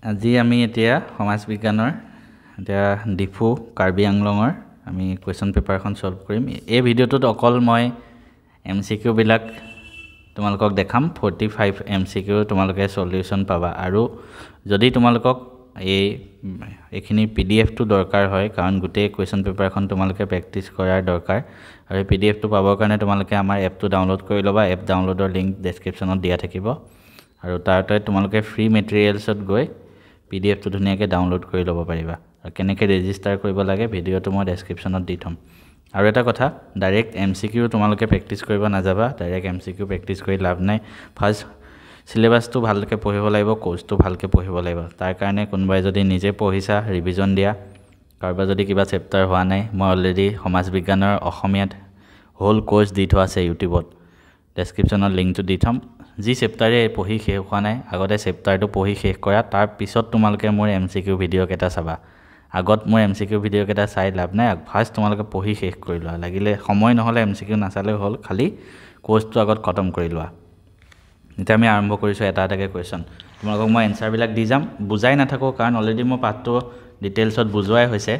আজি আমি এতিয়া সমাজ বিজ্ঞানৰ এতিয়া ডিফু কাৰ্বি আংলঙৰ আমি কুৱেশ্যন পেপাৰখন সলভ কৰিম। এই ভিডিঅ'টোত অকল মই MCQ বিলাক তোমালোকক দেখাম। 45 MCQ তোমালোকে সলিউশন পাবা। আৰু যদি তোমালোকক এইখিনি PDF টো দৰকাৰ হয়, কাৰণ গোটেই কুৱেশ্যন পেপাৰখন তোমালোকে প্ৰেক্টিছ কৰাৰ দৰকাৰ, আৰু এই PDF টো পাবৰ কাৰণে তোমালোকে আমাৰ এপটো ডাউনলোড কৰি ল'বা। এপ ডাউনলোডৰ লিংক ডেছক্ৰিপশ্যনত দিয়া থাকিব, আৰু তাৰতে তোমালোকে ফ্ৰী মেটেৰিয়েলছত গৈ PDF টো ধুনীয়াকৈ ডাউনলোড কৰি ল'ব পাৰিবা। আৰু কেনেকৈ ৰেজিষ্টাৰ কৰিব লাগে ভিডিঅ'টো মই ডেছক্ৰিপশ্যনত দি থ'ম। আৰু এটা কথা, ডাইৰেক্ট MCQ তোমালোকে প্ৰেক্টিছ কৰিব নাযাবা। ডাইৰেক্ট MCQ প্ৰেক্টিছ কৰি লাভ নাই। ফাৰ্ষ্ট সিলেবাসটো ভালকৈ পঢ়িব লাগিব, কোৰ্চটো ভালকৈ পঢ়িব লাগিব। তাৰ কাৰণে কোনোবাই যদি নিজে পঢ়িছা ৰিভিজন দিয়া, কাৰোবাৰ যদি কিবা চেপ্টাৰ হোৱা নাই, মই অলৰেডি সমাজ বিজ্ঞানৰ অসমীয়াত হোল কোৰ্চ দি থোৱা আছে ইউটিউবত, ডেছক্ৰিপশ্যনত লিংকটো দি থ'ম। যি চেপ্টাৰে পঢ়ি শেষ হোৱা নাই, আগতে চেপ্টাৰটো পঢ়ি শেষ কৰা, তাৰ পিছত তোমালোকে মোৰ MCQ ভিডিঅ'কেইটা চাবা। আগত মোৰ MCQ ভিডিঅ'কেইটা চাই লাভ নাই। ফাৰ্ষ্ট তোমালোকে পঢ়ি শেষ কৰি লোৱা। লাগিলে সময় নহ'লে MCQ নাচালেও হ'ল, খালি কোৰ্চটো আগত খতম কৰি লোৱা। এতিয়া আমি আৰম্ভ কৰিছোঁ এটা এটাকৈ কুৱেশ্যন। তোমালোকক মই এনচাৰবিলাক দি যাম, বুজাই নাথাকোঁ, কাৰণ অলৰেডি মোৰ পাঠটো ডিটেইলছত বুজোৱাই হৈছে।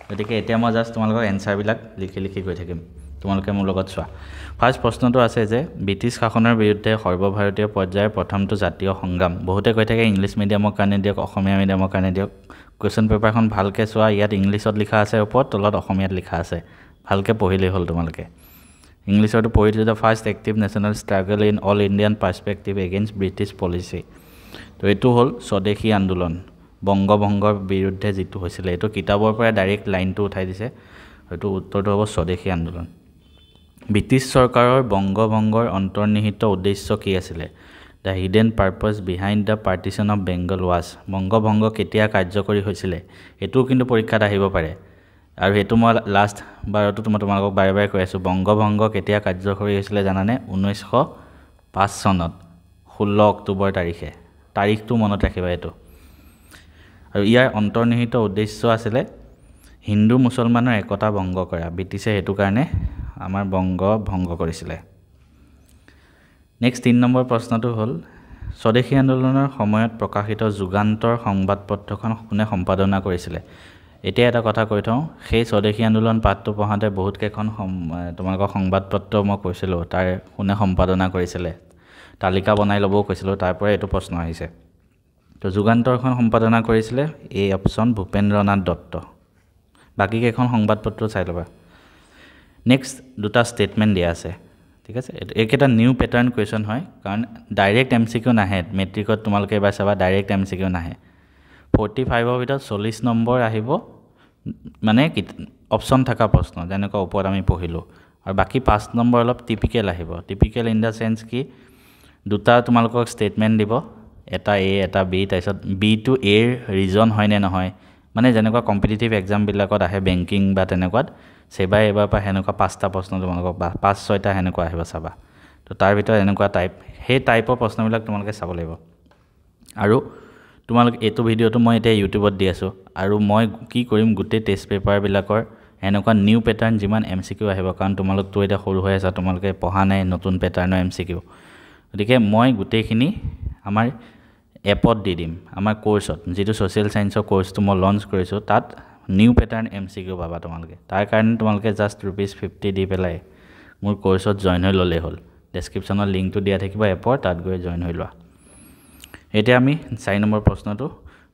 গতিকে এতিয়া মই জাষ্ট তোমালোকক এনচাৰবিলাক লিখি গৈ থাকিম। তোমালোকে মোৰ লগত চোৱা। ফাৰ্ষ্ট প্ৰশ্নটো আছে যে ব্ৰিটিছ শাসনৰ বিৰুদ্ধে সৰ্বভাৰতীয় পৰ্যায়ৰ প্ৰথমটো জাতীয় সংগ্ৰাম। বহুতে কৈ থাকে ইংলিছ মিডিয়ামৰ কাৰণে দিয়ক, অসমীয়া মিডিয়ামৰ কাৰণে দিয়ক। কুৱেশ্যন পেপাৰখন ভালকৈ চোৱা। ইয়াত ইংলিছত লিখা আছে ওপৰত, তলত অসমীয়াত লিখা আছে। ভালকৈ পঢ়িলেই হ'ল তোমালোকে। ইংলিছতো পঢ়ি দিছোঁ, the first active national struggle in all Indian perspective against British policy. তো এইটো হ'ল স্বদেশী আন্দোলন, বংগভংগৰ বিৰুদ্ধে যিটো হৈছিলে। এইটো কিতাপৰ পৰা ডাইৰেক্ট লাইনটো উঠাই দিছে। হয়তো উত্তৰটো হ'ব স্বদেশী আন্দোলন। ব্ৰিটিছ চৰকাৰৰ বংগভংগৰ অন্তৰ্নিহিত উদ্দেশ্য কি আছিলে? The hidden purpose behind the partition of Bengal was. বংগভংগ কেতিয়া কাৰ্যকৰী হৈছিলে? এইটোও কিন্তু পৰীক্ষাত আহিব পাৰে। আৰু সেইটো মই লাষ্ট বাৰতো তোমালোকক বাৰে বাৰে কৈ আছোঁ, বংগভংগ কেতিয়া কাৰ্যকৰী হৈছিলে জানানে? 1905 চনত 16 অক্টোবৰ তাৰিখে। তাৰিখটো মনত ৰাখিবা এইটো। আৰু ইয়াৰ অন্তৰ্নিহিত উদ্দেশ্য আছিলে হিন্দু মুছলমানৰ একতা ভংগ কৰা। ব্ৰিটিছে সেইটো কাৰণে আমাৰ বংগ ভংগ কৰিছিলে। নেক্সট 3 নম্বৰ প্ৰশ্নটো হ'ল, স্বদেশী আন্দোলনৰ সময়ত প্ৰকাশিত যুগান্তৰ সংবাদপত্ৰখন কোনে সম্পাদনা কৰিছিলে? এতিয়া এটা কথা কৈ থওঁ, সেই স্বদেশী আন্দোলন পাঠটো পঢ়াওঁতে বহুতকেইখন তোমালোকৰ সংবাদপত্ৰ মই কৈছিলোঁ, তাৰ কোনে সম্পাদনা কৰিছিলে তালিকা বনাই ল'বও কৈছিলোঁ, তাৰ পৰা এইটো প্ৰশ্ন আহিছে। তো যুগান্তৰখন সম্পাদনা কৰিছিলে এই অপশ্যন ভূপেন্দ্ৰনাথ দত্ত। বাকীকেইখন সংবাদপত্ৰ চাই ল'বা। নেক্সট দুটা ষ্টেটমেণ্ট দিয়া আছে, ঠিক আছে। এইকেইটা নিউ পেটাৰ্ণ কুৱেশ্যন হয়, কাৰণ ডাইৰেক্ট MCQ নাহে। মেট্ৰিকত তোমালোকে এবাৰ চাবা, ডাইৰেক্ট MCQ নাহে। 45ৰ ভিতৰত 40 নম্বৰ আহিব, মানে অপশ্যন থকা প্ৰশ্ন, যেনেকুৱা ওপৰত আমি পঢ়িলোঁ। আৰু বাকী 5 নম্বৰ অলপ টিপিকেল আহিব। টিপিকেল ইন দ্য চেন্স কি, দুটা তোমালোকক ষ্টেটমেণ্ট দিব, এটা A এটা B, তাৰপিছত Bটো Aৰ ৰিজন হয় নে নহয়। মানে যেনেকুৱা কম্পিটিটিভ এক্সামবিলাকত আহে বেংকিং বা তেনেকুৱাত, সেইবাৰ এইবাৰ পৰা সেনেকুৱা 5টা প্ৰশ্ন তোমালোকক 5-6টা সেনেকুৱা আহিব, চাবা। তো তাৰ ভিতৰত এনেকুৱা টাইপ, সেই টাইপৰ প্ৰশ্নবিলাক তোমালোকে চাব লাগিব। আৰু তোমালোকে এইটো ভিডিঅ'টো মই এতিয়া ইউটিউবত দি আছোঁ, আৰু মই কি কৰিম, গোটেই টেষ্ট পেপাৰবিলাকৰ এনেকুৱা নিউ পেটাৰ্ণ যিমান MCQ আহিব, কাৰণ তোমালোকতো এতিয়া সৰু হৈ আছা, তোমালোকে পঢ়া নাই নতুন পেটাৰ্ণৰ MCQ। গতিকে মই গোটেইখিনি আমাৰ এপত দি দিম, আমাৰ কোৰ্চত, যিটো ছ'চিয়েল ছায়েন্সৰ কোৰ্চটো মই লঞ্চ কৰিছোঁ, তাত নিউ পেটাৰ্ণ MCQ পাবা তোমালোকে। তাৰ কাৰণে তোমালোকে জাষ্ট ₹50 দি পেলাই মোৰ কোৰ্চত জইন হৈ ল'লেই হ'ল। ডেছক্ৰিপশ্যনত লিংকটো দিয়া থাকিব এপৰ, তাত গৈ জইন হৈ লোৱা। এতিয়া আমি 4 নম্বৰ প্ৰশ্নটো,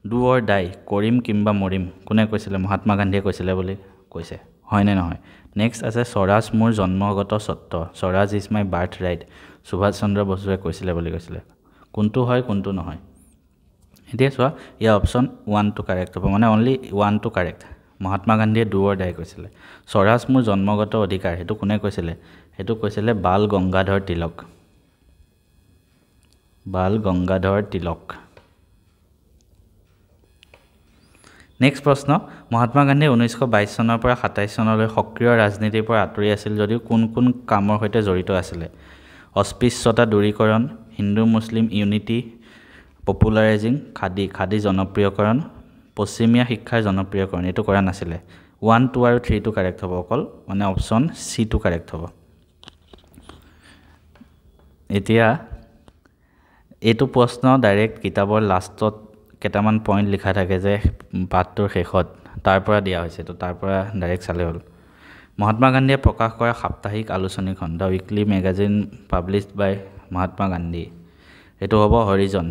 ডু অৰ ডাই, কৰিম কিম্বা মৰিম, কোনে কৈছিলে? মহাত্মা গান্ধীয়ে কৈছিলে বুলি কৈছে, হয়নে নহয়? নেক্সট আছে স্বৰাজ মোৰ জন্মগত স্বত্ব, Swaraj is my birth right, Subhash Chandra বসুৱে কৈছিলে বুলি কৈছিলে। কোনটো হয় কোনটো নহয়? এতিয়া চোৱা, ইয়াৰ অপশ্যন 1টো কাৰেক্ট হ'ব, মানে অনলি 1টো কাৰেক্ট। মহাত্মা গান্ধীয়ে ডু অৰ ডাই কৈছিলে। স্বৰাজ মোৰ জন্মগত অধিকাৰ, সেইটো কোনে কৈছিলে? সেইটো কৈছিলে বাল গংগাধৰ তিলক। বাল গংগাধৰ তিলক। নেক্সট প্ৰশ্ন, মহাত্মা গান্ধীয়ে 1922 চনৰ পৰা 27 চনলৈ সক্ৰিয় ৰাজনীতিৰ পৰা আঁতৰি আছিল যদিও কোন কোন কামৰ সৈতে জড়িত আছিলে? অস্পৃশ্যতা দূৰীকৰণ, হিন্দু মুছলিম ইউনিটি, পপুলাৰাইজিং খাদী জনপ্ৰিয়কৰণ, পশ্চিমীয়া শিক্ষাৰ জনপ্ৰিয়কৰণ। এইটো কৰা নাছিলে। 1, 2 আৰু 3টো কাৰেক্ট হ'ব অকল, মানে অপশ্যন Cটো কাৰেক্ট হ'ব। এতিয়া এইটো প্ৰশ্ন ডাইৰেক্ট কিতাপৰ লাষ্টত কেইটামান পইণ্ট লিখা থাকে যে পাঠটোৰ শেষত তাৰ পৰা দিয়া হৈছে তো তাৰ পৰা ডাইৰেক্ট চালে হ'ল মহাত্মা গান্ধীয়ে প্ৰকাশ কৰা সাপ্তাহিক আলোচনীখন দ্য উইকলি মেগাজিন পাব্লিছড বাই মহাত্মা গান্ধী এইটো হ'ব হৰিজন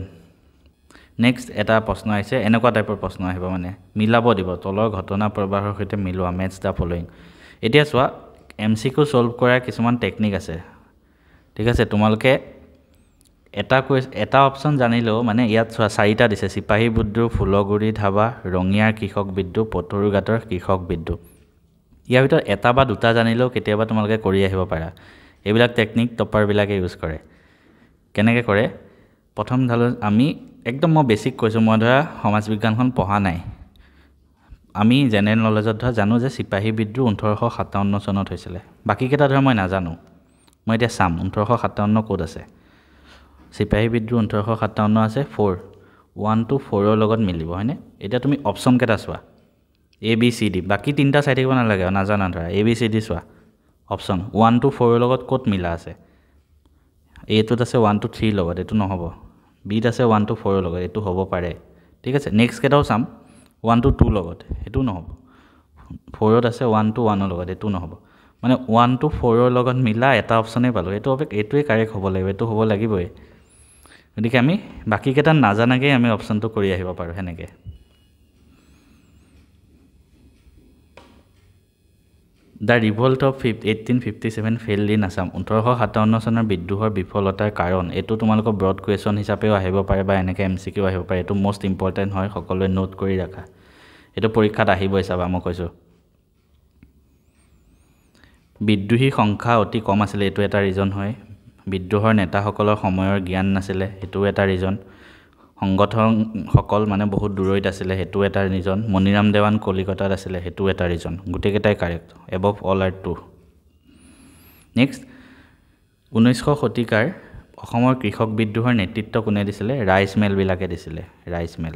নেক্সট এটা প্ৰশ্ন আহিছে এনেকুৱা টাইপৰ প্ৰশ্ন আহিব মানে মিলাব দিব তলৰ ঘটনা প্ৰবাহৰ সৈতে মিলোৱা মেটছ দ্য ফলোইং এতিয়া চোৱা MCQ সলভ কৰাৰ কিছুমান টেকনিক আছে ঠিক আছে তোমালোকে এটা অপশ্যন জানিলেও মানে ইয়াত চোৱা চাৰিটা দিছে সিপাহী বিদ্ৰোহ ফুলগুৰি ধাবা ৰঙিয়াৰ কৃষক বিদ্ৰোহ পথৰুঘাটৰ কৃষক বিদ্ৰোহ ইয়াৰ ভিতৰত এটা বা দুটা জানিলেও কেতিয়াবা তোমালোকে কৰি আহিব পাৰা এইবিলাক টেকনিক টপাৰবিলাকে ইউজ কৰে কেনেকৈ কৰে প্ৰথম ধালো আমি একদম মই বেছিক কৈছোঁ মই ধৰা সমাজ বিজ্ঞানখন পঢ়া নাই আমি জেনেৰেল নলেজত ধৰা জানো যে সিপাহী বিদ্ৰোহ 1857 চনত হৈছিলে বাকীকেইটা ধৰা মই নাজানো মই এতিয়া চাম 1857 ক'ত আছে সিপাহী বিদ্ৰোহ 1857 আছে 4 1 to 4 লগত মিলিব হয়নে এতিয়া তুমি অপশ্যন কেইটা চোৱা ABCD বাকি তিনটা চাই থাকিব নালাগে নাজানা ধৰা ABCD চোৱা অপশ্যন 1 to 4 লগত ক'ত মিলা আছে এটোত আছে 1 to 3 লগত এটো নহব বিত আছে 1 to 4 লগত এটো হ'ব পাৰে ঠিক আছে নেক্সট কেটাও চাম 1 to 2 লগত এটো নহব 4 ত আছে 1 to 1 লগত এটো নহব মানে 1 to 4 লগত মিলা এটা অপশ্যনে পালো এটো হবে এটোই কাৰেক্ট হ'ব লাগিব এটো হ'ব লাগিবই গতিকে আমি বাকি কেটা নাজানাকে আমি অপশ্যনটো কৰি আহিব পাৰো হেনেকে The revolt of 1857 failed in Assam 1857 চনৰ বিদ্ৰোহৰ বিফলতাৰ কাৰণ এটো তোমালোকৰ ব্ৰড কোৱেশ্চন হিচাপেও আহিব পাৰে বা এনেকে MCQ আহিব পাৰে এটো মোস্ট ইম্পৰ্টেন্ট হয় সকলোৱে নোট কৰি ৰাখা এটো পৰীক্ষাত আহিবই চাবা মই কৈছো বিদ্ৰোহী সংখ্যা অতি কম আছিল এটো এটা ৰিজন হয় বিদ্ৰোহৰ নেতাসকলৰ সময়ৰ জ্ঞান নাছিলে এটো এটা ৰিজন সংগঠন সকল মানে বহুত দূৰৈত আছিল হেতু এটা ৰিজন মনিৰাম দেৱান কলিকতাত আছিল হেতু এটা ৰিজন গুটেকেটাই correct above all or true next 1900 শতিকাৰ অসমৰ কৃষক বিদ্ৰোহৰ নেতৃত্ব কোনে দিছিলে ৰাইস মেল বিলাকে দিছিলে ৰাইস মেল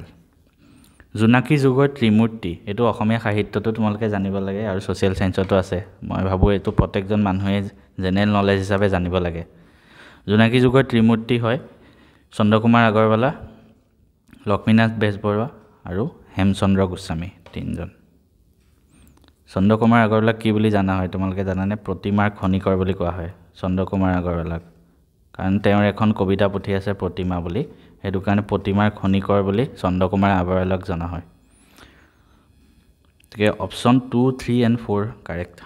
জোনাকি যুগৰ ত্ৰিমূৰ্তি এটো অসমীয়া সাহিত্যটো তোমালোকে জানিব লাগে আৰু সোশ্যাল সায়েন্সতো আছে মই ভাবো এটো প্ৰত্যেকজন মানুহে জেনেৰেল নলেজ হিচাপে জানিব লাগে জোনাকি যুগৰ ত্ৰিমূৰ্তি হয় চন্দ্ৰকুমাৰ আগৰৱালা লক্ষ্মীনাথ বেজবৰুৱা আৰু হেমচন্দ্ৰ গোস্বামী তিনজন চন্দ্ৰকুমাৰ আগৰৱালা কি বুলি জানা হয় তোমালোকে জানানে প্ৰতিমাৰ খনিকৰ বুলি কোৱা হয় চন্দ্ৰকুমাৰ আগৰৱালাক কাৰণ তেওঁৰ এখন কবিতা পুথি আছে প্ৰতিমা বুলি হেতু কাৰণে প্ৰতিমাৰ খনিকৰ বুলি চন্দ্ৰকুমাৰ আগৰৱালাক জনা হয় ঠিক অপশ্যন 2 3 and 4 কাৰেক্ট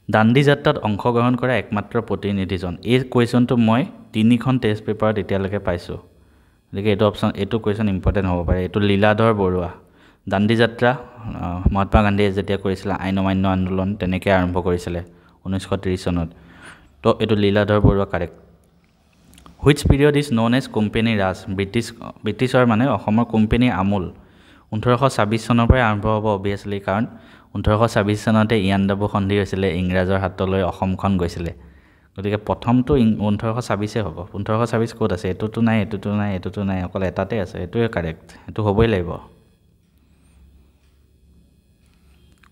দাণ্ডি যাত্ৰাত অংশগ্ৰহণ কৰা একমাত্ৰ প্ৰতিনিধিজন এই কোৱেশ্চনটো মই তিনিখন টেষ্ট পেপাৰত এতিয়ালৈকে পাইছো গতিকে এইটো অপশ্যন এইটো কোৱেশ্চন ইম্পৰ্টেন্ট হ'ব পাৰে এইটো লীলাধৰ বৰুৱা দাণ্ডি যাত্ৰা মহাত্মা গান্ধীয়ে যেতিয়া কৰিছিল আইন অমান্য আন্দোলন তেনেকৈ আৰম্ভ কৰিছিল 1930 চনত তো এইটো Liladhar Barua correct which period is known as company Raj ব্ৰিটিছৰ মানে অসমৰ কোম্পানী আমুল 1826 চনৰ পৰা আৰম্ভ হ'ব অবিয়াসলি কাৰণ 1826 চনতে ইয়াণ্ডাবু সন্ধি হৈছিল ইংৰাজৰ হাতলৈ অসমখন গৈছিল গতিকে প্ৰথমটো 1826 হ'ব 1826 ক'ত আছে এটোটো নাই অকল এটাতে আছে এটোই কাৰেক্ট এটো হ'বই লাগিব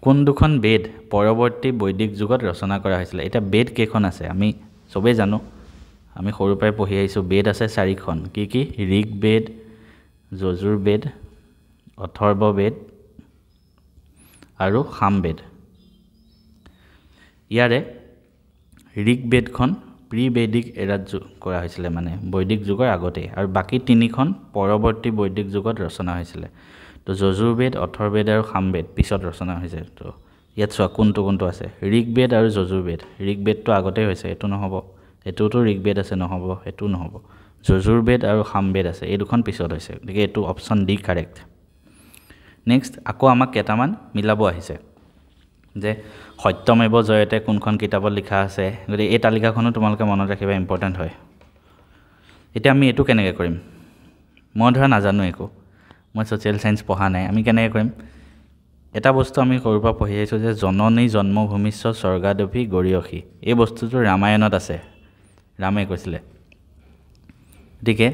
কোন দুখন বেদ পৰৱৰ্তী বৈদিক যুগত ৰচনা কৰা হৈছিল এটা বেদ কেখন আছে আমি সবে জানো আমি সৰু পৰাই পঢ়ি আহিছো বেদ আছে চাৰিখন কি ঋগ বেদ যজুৰ বেদ অথৰ্ব বেদ আৰু সামবেদ ইয়াৰে ঋগ বেদখন প্ৰি বৈদিক এৰাত কৰা হৈছিল মানে বৈদিক যুগৰ আগতে আৰু বাকি তিনিখন পৰৱৰ্তী বৈদিক যুগত ৰচনা হৈছিল তো যজুৰ বেদ অথৰ্বেদ আৰু সামবেদ পিছত ৰচনা হৈছে তো ইয়াত চোৱা কোনটো আছে ঋগ বেদ আৰু যজুৰ বেদ ঋগ বেদটো আগতে হৈছে এটো নহব এটোটো ঋগ বেদ আছে নহব এটো নহব যজুৰ বেদ আৰু সামবেদ আছে এই দুখন পিছত হৈছে গতিকে এটো অপশ্যন ডি কাৰেক্ট নেক্সট আকৌ আমাক কেটামান মিলাব আহিছে যে সত্যমেৱ জয়তে কোনখন কিতাপত লিখা আছে গতিকে এই তালিকাখনো তোমালোকে মনত ৰাখিবা ইম্পৰ্টেন্ট হয় এতিয়া আমি এটো কেনেকৈ কৰিম মই ধৰা নাজানো একো মই সোশ্যাল সায়েন্স পঢ়া নাই আমি কেনেকৈ কৰিম এটা বস্তু আমি সৰুৰ পৰা পঢ়ি আহিছো যে জননী জন্মভূমিস্ব স্বৰ্গাদপি গৰিয়সী এই বস্তুটো ৰামায়ণত আছে ৰামে কৈছিলে গতিকে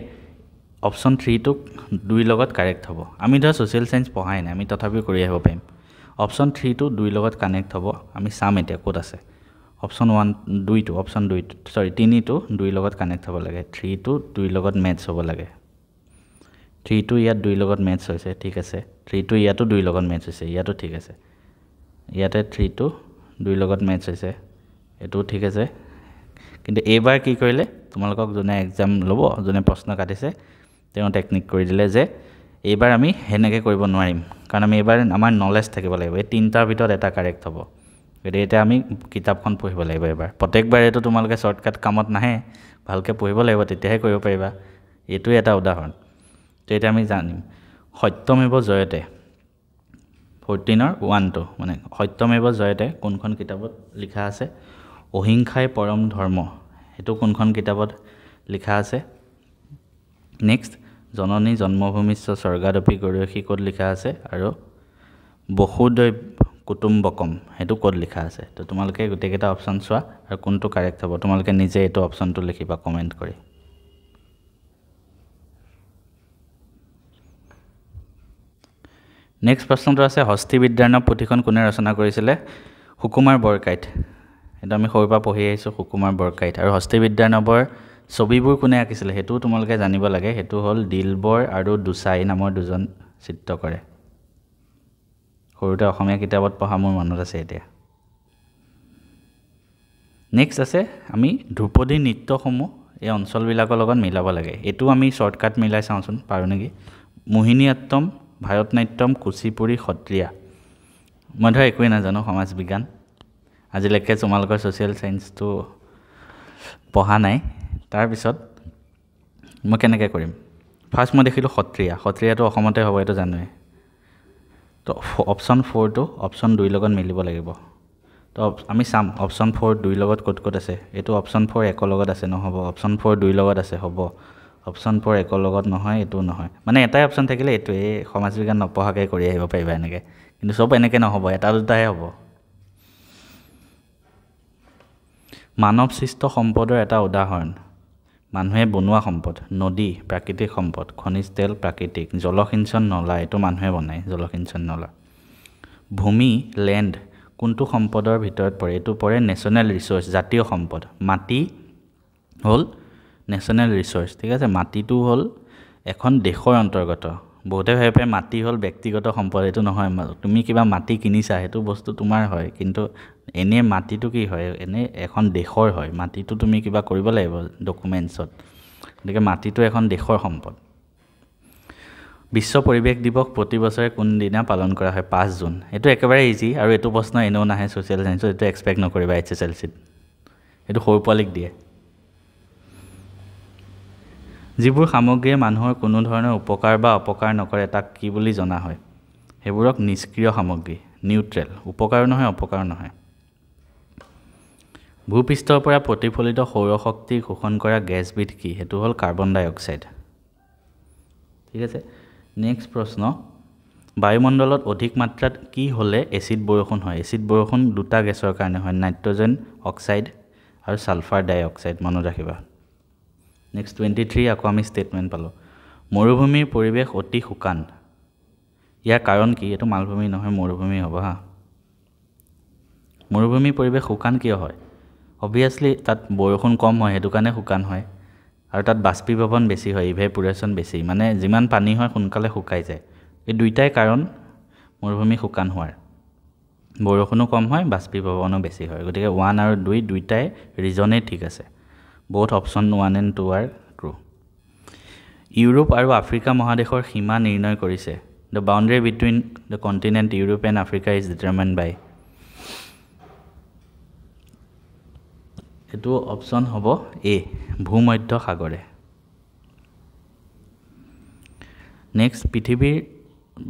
অপশ্যন 3 টো 2 লগত কাৰেক্ট হ'ব আমি ধৰা সোশ্যাল সায়েন্স পঢ়াই নাই আমি তথাপিও কৰি আহিব পাৰিম অপশ্যন 3 টো 2 লগত কানেক্ট হ'ব আমি চাম এতিয়া ক'ত আছে অপশ্যন 1 2 টো অপশ্যন 2 সৰি 3 টো 2 লগত কানেক্ট হ'ব লাগে 3 টো 2 লগত মেটচ হ'ব লাগে 3 টো ইয়াত 2 লগত মেচ হৈছে ঠিক আছে 3 টো ইয়াতো 2 লগত মেচ হৈছে ইয়াতো ঠিক আছে ইয়াতে 3 টো 2 লগত মেচ হৈছে এটো ঠিক আছে কিন্তু এবাৰ কি কৰিলে তোমালোকক জনে এক্সাম লব জনে প্ৰশ্ন কাটিছে তেওঁ টেকনিক কৰি দিলে যে এবাৰ আমি হেনেকে কৰিব নোৱাৰিম কাৰণ আমি এবাৰ আমাৰ নলেজ থাকিব লাগিব এই তিনটাৰ ভিতৰত এটা কাৰেক্ট হ'ব এটা আমি কিতাপখন পঢ়িব লাগিব এবাৰ প্ৰত্যেকবাৰ এটো তোমালোকে শৰ্টকাট কামত নাহে ভালকে পঢ়িব লাগিব তেতিয়াহে কৰিব পাৰিবা এটো এটা উদাহৰণ তো এটা আমি জানিম সত্যমেৱ জয়তে 14ৰ 1 টো মানে সত্যমেৱ জয়তে কোনখন কিতাপত লিখা আছে অহিংসাই পৰম ধৰ্ম এটো কোনখন কিতাপত লিখা আছে নেক্সট জননী জন্মভূমিস্য স্বৰ্গাদপি গৰীয়সী ক'ত লিখা আছে আৰু বসুদৈৱ কুটুম্বকম হেতু ক'ত লিখা আছে তো তোমালোকে গোটেইকেইটা অপচন চোৱা আৰু কোনটো কাৰেক্ট হ'ব তোমালোকে নিজে এটো অপচনটো লিখিবা কমেন্ট কৰি নেক্সট প্ৰশ্নটো আছে হস্তি বিদ্যাৰ্ণৱ পুথিখন কোনে ৰচনা কৰিছিলে হুকুমাৰ বৰকাইত এটা আমি সৰুপা পঢ়ি আহিছো হুকুমাৰ বৰকাইত আৰু হস্তি বিদ্যাৰ্ণৱৰ ছবিবোৰ কোনে আঁকিছিলে হেতু তোমালোকে জানিব লাগে হেতু হল দিলবৰ আৰু দুসাই নামৰ দুজন চিত্ৰকৰে সৰুতে অসমীয়া কিতাপত পঢ়া মোৰ মনত আছে এতিয়া নেক্সট আছে আমি ধ্ৰুপদী নৃত্যসমূহ এই অঞ্চলবিলাকৰ লগত মিলাব লাগে এটো আমি শৰ্টকাট মিলাই চাওঁচোন পাৰো নেকি মোহিনীঅট্টম ভাৰতনাট্যম কুচিপুড়ি সত্ৰিয়া মই ধৰা একোৱে নাজানো সমাজ বিজ্ঞান আজিলৈকে তোমালোকৰ সোশ্যাল সায়েন্সটো পঢ়া নাই তাৰ পিছত মই কেনেকৈ কৰিম ফাৰ্স্ট মই দেখিলো সত্ৰিয়াটো অসমতে হ'ব এটো জানোৱে তো অপচন 4 টো অপচন 2 লগত মিলিব লাগিব তো আমি চাম অপচন 4 2 লগত ক'ত আছে এটো অপচন 4 1 লগত আছে নহব অপচন 4 2 লগত আছে হ'ব অপচন 4 1 লগত নহয় এটো নহয় মানে এটাই অপচন থাকিলে এটো এই সমাজ বিজ্ঞান নপঢ়াকে কৰি আহিব পাৰিবা এনেকে কিন্তু সব এনেকে নহব এটা দুটাহে হ'ব মানৱ সৃষ্ট সম্পদৰ এটা উদাহৰণ মানুহে বনোৱা সম্পদ নদী প্ৰাকৃতিক সম্পদ খনিজ তেল প্ৰাকৃতিক জলসিঞ্চন নলা এটো মানুহে বনায় জলসিঞ্চন নলা ভূমি ল্যান্ড কোনটো সম্পদৰ ভিতৰত পৰে এটো পৰে নেশনাল ৰিসোৰ্স জাতীয় সম্পদ মাটি হল নেশনাল ৰিসোৰ্স ঠিক আছে মাটিটো হল এখন দেশৰ অন্তৰ্গত বহুতে ভাবে মাটি হল ব্যক্তিগত সম্পদ এটো নহয় তুমি কিবা মাটি কিনিছা হেতু বস্তু তোমাৰ হয় কিন্তু এনে মাটিটো কি হয় এনে এখন দেশৰ হয় মাটিটো তুমি কিবা কৰিব লাগিব ডকুমেন্টছত দেখে মাটিটো এখন দেশৰ সম্পদ বিশ্ব পৰিবেশ দিৱস প্ৰতি বছৰে কোন দিনা পালন কৰা হয় 5 জুন এটো একেবাৰে ইজি আৰু এটো প্ৰশ্ন এনেও নাহে সোশ্যাল সায়েন্সত এটো এক্সপেক্ট নকৰিবা এইচএসএলসিত এটো সৰু পোৱালিক দিয়ে যিবোৰ সামগ্ৰীয়ে মানুহৰ কোনো ধৰণৰ উপকাৰ বা অপকাৰ নকৰে তাক কি বুলি জনা হয় হেবোৰক নিষ্ক্ৰিয় সামগ্ৰী নিউট্ৰেল উপকাৰ নহয় অপকাৰ নহয় ভূপৃষ্ঠৰ পৰা প্ৰতিফলিত সৌৰ শক্তি শোষণ কৰা গেছবিধ কি হেতু হল কাৰ্বন ডাই অক্সাইড ঠিক আছে নেক্সট প্ৰশ্ন বায়ুমণ্ডলত অধিক মাত্ৰাত কি হলে এসিড বৰষুণ হয় এসিড বৰষুণ দুটা গেছৰ কাৰণে হয় নাইট্ৰজেন অক্সাইড আৰু সালফাৰ ডাই অক্সাইড মনত ৰাখিবা নেক্সট 23 আকৌ আমি স্টেটমেন্ট পালো মৰুভূমিৰ পৰিবেশ অতি শুকান ইয়াৰ কাৰণ কি এটো মালভূমি নহয় মৰুভূমি হ'ব হা মৰুভূমিৰ পৰিবেশ শুকান কিয় হয় obviously তাত বৰষুণ কম হয় হেতু কাৰণে শুকান হয় আৰু তাত বাষ্পীভৱন বেছি হয় ইভাপোৰেশন বেছি মানে যিমান পানী হয় সোনকালে শুকাই যায় এই দুইটাই কাৰণ মৰুভূমি শুকান হোৱাৰ বৰষুণো কম হয় বাষ্পীভৱনো বেছি হয় গতিকে 1 আৰু 2 দুইটাই ৰিজনে ঠিক আছে both option 1 and 2 are true Europe আৰু আফ্ৰিকা মহাদেশৰ সীমা নিৰ্ণয় কৰিছে the boundary between the continent Europe and Africa is determined by এটো অপচন হ'ব এ ভূমধ্য সাগৰে নেক্সট পৃথিৱীৰ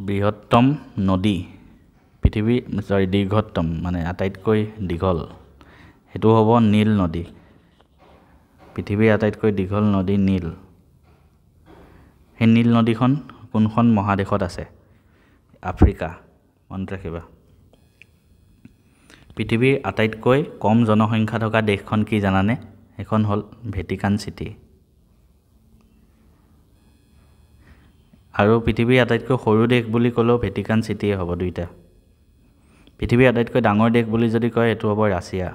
বৃহত্তম নদী দীৰ্ঘতম মানে আটাইতকৈ দীঘল হেতু হ'ব নীল নদী পৃথিৱীৰ আটাইতকৈ দীঘল নদী নীল হে নীল নদীখন কোনখন মহাদেশত আছে আফ্ৰিকা মনত ৰাখিবা পৃথিৱীৰ আটাইতকৈ কম জনসংখ্যা থকা দেশখন কি জানানে এখন হল ভেটিকান সিটি আৰু পৃথিৱীৰ আটাইতকৈ সৰু দেশ বুলি ক'লেও ভেটিকান সিটিয়ে হ'ব দুইটা পৃথিৱীৰ আটাইতকৈ ডাঙৰ দেশ বুলি যদি কয় এটো হ'ব ৰাছিয়া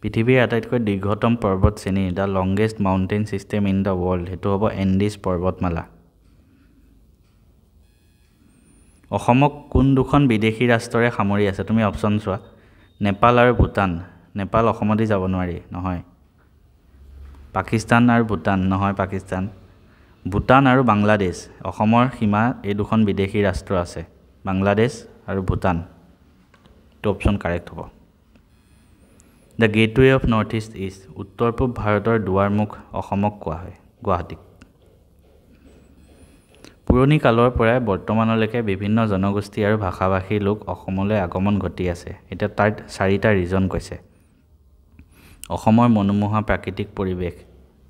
পৃথিৱীৰ আটাইতকৈ দীৰ্ঘতম পৰ্বত শ্ৰেণী the longest mountain system in the world সেইটো হ'ব এণ্ডিছ পৰ্বতমালা অসমক কোন দুখন বিদেশী ৰাষ্ট্ৰৰে সামৰি আছে তুমি অপশ্যন চোৱা নেপাল আৰু ভূটান নেপাল অসমতে যাব নোৱাৰি নহয় পাকিস্তান আৰু ভূটান নহয় পাকিস্তান ভূটান আৰু বাংলাদেশ অসমৰ সীমা এই দুখন বিদেশী ৰাষ্ট্ৰ আছে বাংলাদেশ আৰু ভূটান এইটো অপশ্যন কাৰেক্ট হ'ব the gateway of north east is উত্তৰ পূব ভাৰতৰ দুৱাৰমুখ অসমক কোৱা হয় গুৱাহাটীক পুৰণি কালৰ পৰাই বৰ্তমানলৈকে বিভিন্ন জনগোষ্ঠী আৰু ভাষাভাষীৰ লোক অসমলৈ আগমন ঘটি আছে এতিয়া তাৰ 4টা ৰিজন কৈছে অসমৰ মনোমোহা প্ৰাকৃতিক পৰিৱেশ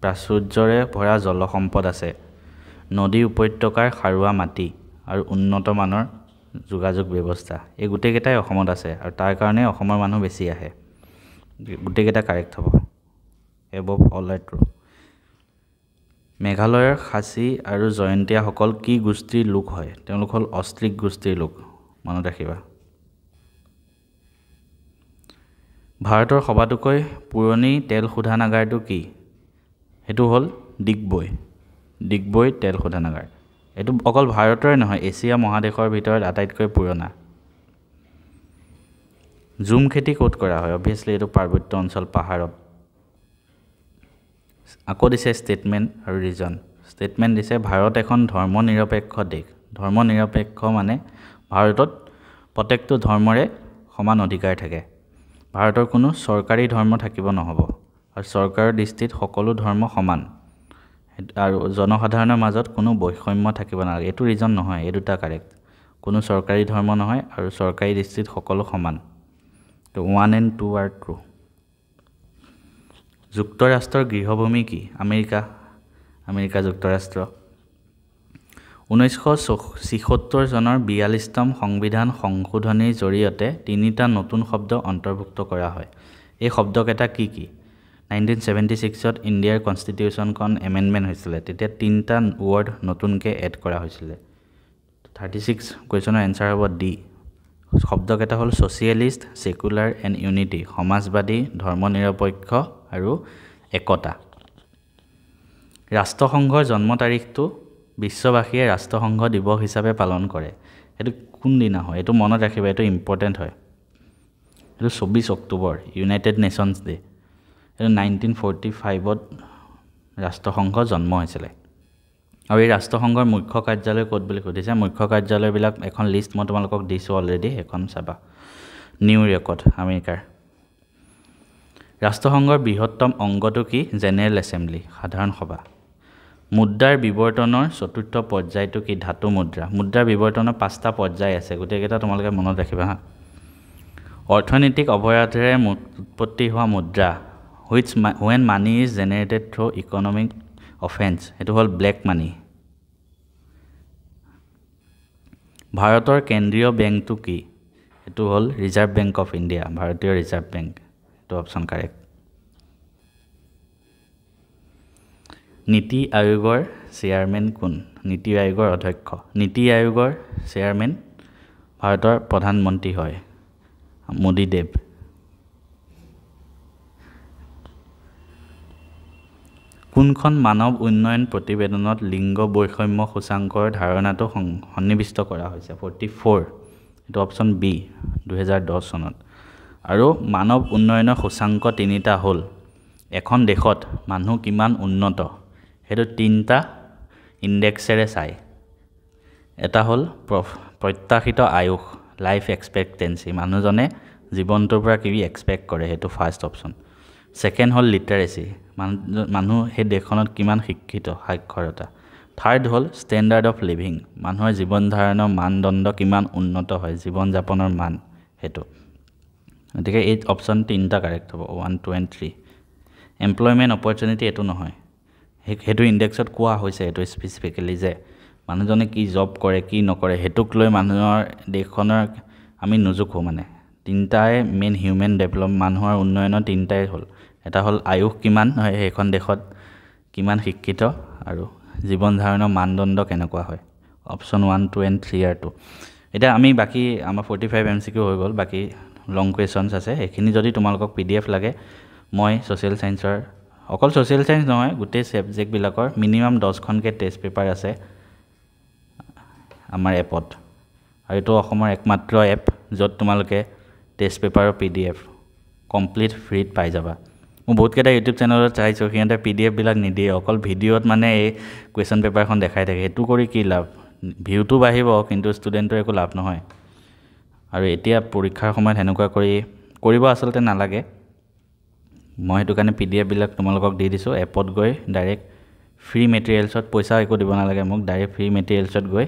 প্ৰাচুৰ্যৰে ভৰা জলসম্পদ আছে নদী উপত্যকাৰ সাৰুৱা মাটি আৰু উন্নত মানৰ যোগাযোগ ব্যৱস্থা এই গোটেইকেইটাই অসমত আছে আৰু তাৰ কাৰণে অসমৰ মানুহ বেছি আহে গোটেইকেইটা কাৰেক্ট হ'ব এবভ অল ৰাইট ট্ৰু মেঘালয়ৰ খাচী আৰু জয়ন্তীয়াসকল কি গোষ্ঠীৰ লোক হয় তেওঁলোক হ'ল অষ্ট্ৰিক গোষ্ঠীৰ লোক মনত ৰাখিবা ভাৰতৰ সবাতোকৈ পুৰণি তেল শোধনাগাৰটো কি সেইটো হ'ল ডিগবৈ তেল শোধনাগাৰ এইটো অকল ভাৰতৰে নহয় এছিয়া মহাদেশৰ ভিতৰত আটাইতকৈ পুৰণা জুম খেতি ক'ত কৰা হয় অবভিয়াছলি এইটো পাৰ্বত্য অঞ্চল পাহাৰত আকৌ দিছে ষ্টেটমেণ্ট আৰু ৰিজন ষ্টেটমেণ্ট দিছে ভাৰত এখন ধৰ্মনিৰপেক্ষ দেশ ধৰ্মনিৰপেক্ষ মানে ভাৰতত প্ৰত্যেকটো ধৰ্মৰে সমান অধিকাৰ থাকে ভাৰতৰ কোনো চৰকাৰী ধৰ্ম থাকিব নহ'ব আৰু চৰকাৰৰ দৃষ্টিত সকলো ধৰ্ম সমান আৰু জনসাধাৰণৰ মাজত কোনো বৈষম্য থাকিব নালাগে এইটো ৰিজন নহয় এই দুটা কাৰেক্ট কোনো চৰকাৰী ধৰ্ম নহয় আৰু চৰকাৰী দৃষ্টিত সকলো সমান তো 1 and 2 are true যুক্তৰাষ্ট্ৰৰ গৃহভূমি কি আমেৰিকা যুক্তৰাষ্ট্ৰ 1976 চনৰ 42তম সংবিধান সংশোধনীৰ জৰিয়তে 3টা নতুন শব্দ অন্তৰ্ভুক্ত কৰা হয় এই শব্দকেইটা কি 1976ত ইণ্ডিয়াৰ কনষ্টিটিউশ্যনখন এমেণ্ডমেণ্ট হৈছিলে তেতিয়া 3টা ৱৰ্ড নতুনকৈ এড কৰা হৈছিলে 36 কুৱেশ্যনৰ এনচাৰ হ'ব ডি শব্দকেইটা হ'ল ছ'চিয়েলিষ্ট ছেকুলাৰ এণ্ড ইউনিটি সমাজবাদী ধৰ্মনিৰপেক্ষ আৰু একতা ৰাষ্ট্ৰসংঘৰ জন্ম তাৰিখটো বিশ্ববাসীয়ে ৰাষ্ট্ৰসংঘ দিৱস হিচাপে পালন কৰে এইটো কোন দিনা হয় এইটো মনত ৰাখিবা এইটো ইম্পৰ্টেণ্ট হয় এইটো 24 অক্টোবৰ ইউনাইটেড নেশ্যনছ ডে এইটো 1945ত ৰাষ্ট্ৰসংঘ জন্ম হৈছিলে আৰু এই ৰাষ্ট্ৰসংঘৰ মুখ্য কাৰ্যালয় ক'ত বুলি সুধিছে মুখ্য কাৰ্যালয়বিলাক এখন লিষ্ট মই তোমালোকক দিছোঁ অলৰেডি এখন চাবা নিউয়ৰ্কত আমেৰিকাৰ ৰাষ্ট্ৰসংঘৰ বৃহত্তম অংগটো কি জেনেৰেল এছেম্বলি সাধাৰণ সভা মুদ্ৰাৰ বিৱৰ্তনৰ চতুৰ্থ পৰ্যায়টো কি ধাতু মুদ্ৰাৰ বিৱৰ্তনৰ 5টা পৰ্যায় আছে গোটেইকেইটা তোমালোকে মনত ৰাখিবা হা অৰ্থনৈতিক অৱৰোধেৰে উৎপত্তি হোৱা মুদ্ৰা when money is generated through economic offense এইটো হ'ল ব্লেক মানি ভাৰতৰ কেন্দ্ৰীয় বেংকটো কি এইটো হ'ল ৰিজাৰ্ভ বেংক অফ ইণ্ডিয়া ভাৰতীয় ৰিজাৰ্ভ বেংক এইটো অপশ্যন কাৰেক্ট নীতি আয়োগৰ চেয়াৰমেন কোন নীতি আয়োগৰ অধ্যক্ষ নীতি আয়োগৰ চেয়াৰমেন ভাৰতৰ প্ৰধানমন্ত্ৰী হয় মোদী দেৱ কোনখন মানৱ উন্নয়ন প্ৰতিবেদনত লিংগ বৈষম্য সূচাংকৰ ধাৰণাটো সন্নিৱিষ্ট কৰা হৈছে 44 এইটো অপশ্যন বি 2010 চনত আৰু মানৱ উন্নয়নৰ সূচাংক 3টা হ'ল এখন দেশত মানুহ কিমান উন্নত সেইটো 3টা ইণ্ডেক্সেৰে চাই এটা হ'ল প্ৰত্যাশিত আয়ুস লাইফ এক্সপেক্টেন্সি মানুহজনে জীৱনটোৰ পৰা কি এক্সপেক্ট কৰে সেইটো ফাৰ্ষ্ট অপশ্যন ছেকেণ্ড হ'ল লিটাৰেচি মানুহ সেই দেশখনত কিমান শিক্ষিত সাক্ষৰতা থাৰ্ড হ'ল ষ্টেণ্ডাৰ্ড অফ লিভিং মানুহৰ জীৱন ধাৰণৰ মানদণ্ড কিমান উন্নত হয় জীৱন যাপনৰ মান সেইটো গতিকে এই অপশ্যন 3টা কাৰেক্ট হ'ব 1 2 and 3 এমপ্লয়মেণ্ট অপৰচুনিটি এইটো নহয় সেইটো ইণ্ডেক্সত কোৱা হৈছে এইটো স্পেচিফিকেলি যে মানুহজনে কি জব কৰে কি নকৰে সেইটোক লৈ মানুহৰ দেশখনৰ আমি নোজোখো মানে 3টাই মেইন হিউমেন ডেভেলপমেণ্ট মানুহৰ উন্নয়নৰ 3টাই হ'ল এটা হ'ল আয়ুস কিমান হয় সেইখন দেশত কিমান শিক্ষিত আৰু জীৱন ধাৰণৰ মানদণ্ড কেনেকুৱা হয় অপশ্যন 1 2 and 3 are 2 এটা আমি বাকি আমাৰ 45 MCQ হৈ গ'ল বাকি লং কুৱেশ্যনছ আছে এইখিনি যদি তোমালোকক PDF লাগে মই ছ'চিয়েল ছায়েন্সৰ অকল ছ'চিয়েল ছায়েন্স নহয় গোটেই ছাবজেক্টবিলাকৰ মিনিমাম 10খনকৈ টেষ্ট পেপাৰ আছে আমাৰ এপত আৰু এইটো অসমৰ একমাত্ৰ এপ য'ত তোমালোকে টেষ্ট পেপাৰৰ PDF কমপ্লিট ফ্ৰীত পাই যাবা মই বহুতকেইটা ইউটিউব চেনেলত চাইছোঁ সিহঁতে PDF বিলাক নিদিয়ে অকল ভিডিঅ'ত মানে এই কুৱেশ্যন পেপাৰখন দেখাই থাকে সেইটো কৰি কি লাভ ভিউটো বাঢ়িব কিন্তু ষ্টুডেণ্টৰ একো লাভ নহয় আৰু এতিয়া পৰীক্ষাৰ সময়ত সেনেকুৱা কৰিব আচলতে নালাগে মই সেইটো কাৰণে PDF বিলাক তোমালোকক দি দিছোঁ এপত গৈ ডাইৰেক্ট ফ্ৰী মেটেৰিয়েলছত পইচা একো দিব নালাগে মোক ডাইৰেক্ট ফ্ৰী মেটেৰিয়েলছত গৈ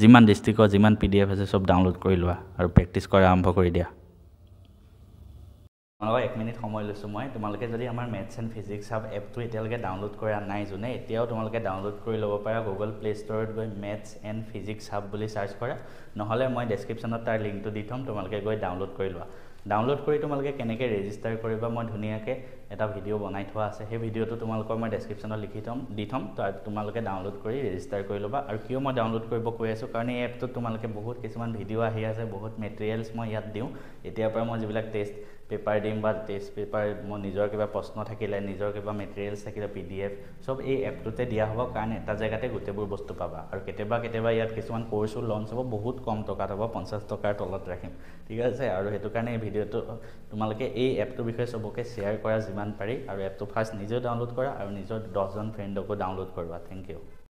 যিমান ডিষ্ট্ৰিক্টৰ যিমান PDF আছে চব ডাউনলোড কৰি লোৱা আৰু প্ৰেক্টিছ কৰা আৰম্ভ কৰি দিয়া তোমালোকক 1 মিনিট সময় লৈছোঁ মই তোমালোকে যদি আমাৰ মেথছ এণ্ড ফিজিক্স হাব এপটো এতিয়ালৈকে ডাউনলোড কৰা নাই যোনে এতিয়াও তোমালোকে ডাউনলোড কৰি ল'ব পাৰা গুগল প্লে ষ্টৰত গৈ মেথছ এণ্ড ফিজিক্স হাব বুলি চাৰ্চ কৰা নহ'লে মই ডেছক্ৰিপশ্যনত তাৰ লিংকটো দি থ'ম তোমালোকে গৈ ডাউনলোড কৰি লোৱা ডাউনলোড কৰি তোমালোকে কেনেকৈ ৰেজিষ্টাৰ কৰিবা মই ধুনীয়াকৈ এটা ভিডিঅ' বনাই থোৱা আছে সেই ভিডিঅ'টো তোমালোকৰ মই ডেছক্ৰিপশ্যনত দি থ'ম তোমালোকে ডাউনলোড কৰি ৰেজিষ্টাৰ কৰি ল'বা আৰু কিয় মই ডাউনলোড কৰিব কৈ আছোঁ কাৰণ এই এপটোত তোমালোকে বহুত কিছুমান ভিডিঅ' আহি আছে বহুত মেটেৰিয়েলছ মই ইয়াত দিওঁ এতিয়াৰ পৰা মই যিবিলাক টেষ্ট পেপাৰ দিম বা টেষ্ট পেপাৰ মই নিজৰ কিবা প্ৰশ্ন থাকিলে নিজৰ কিবা মেটেৰিয়েলছ থাকিলে PDF চব এই এপটোতে দিয়া হ'ব কাৰণ এটা জেগাতে গোটেইবোৰ বস্তু পাবা আৰু কেতিয়াবা ইয়াত কিছুমান কোৰ্ছো লঞ্চ হ'ব বহুত কম টকাত হ'ব 50 টকাৰ তলত ৰাখিম ঠিক আছে আৰু সেইটো কাৰণে এই ভিডিঅ'টো তোমালোকে এই এপটোৰ বিষয়ে চবকে শ্বেয়াৰ কৰা যিমান পাৰি আৰু এপটো ফাৰ্ষ্ট নিজেও ডাউনলোড কৰা আৰু নিজৰ 10জন ফ্ৰেণ্ডকো ডাউনলোড কৰোৱা থেংক ইউ